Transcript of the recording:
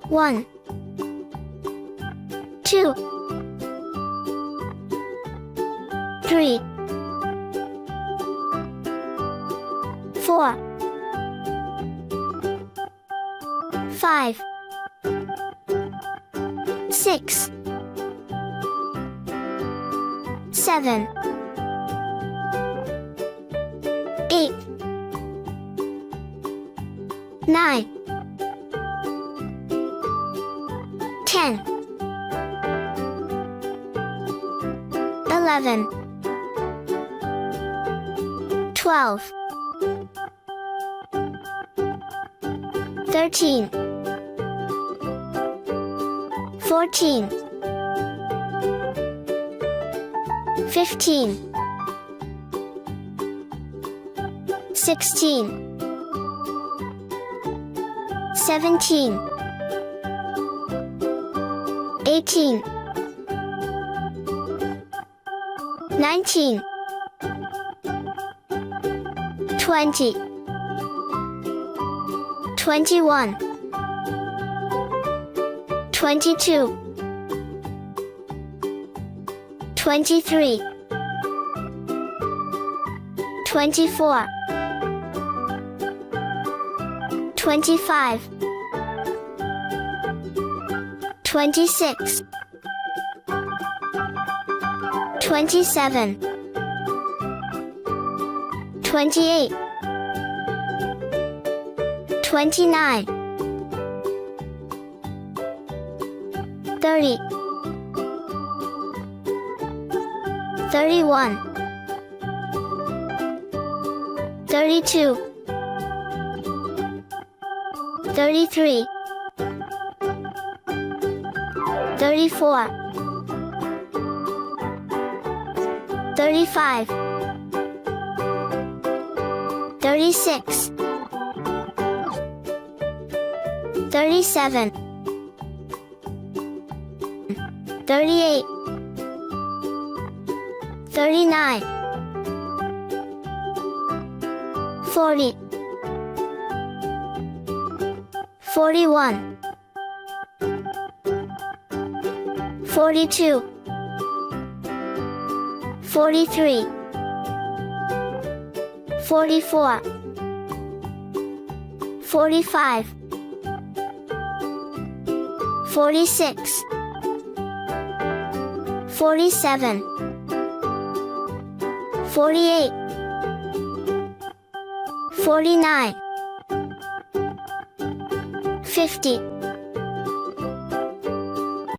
1, 2, 3, 4, 5, 6, 7, 8, 9, 10, 11, 12, 13, 14, 15, 16, 17, 18, 19, 20, 21, 22, 23, 24, 25, 26, 27, 28, 29, 30, 31, 32, 33, 34, 35, 36, 37, 38, 39, 40, 41, 42, 43, 44, 45, 46, 47, 48, 49, 50,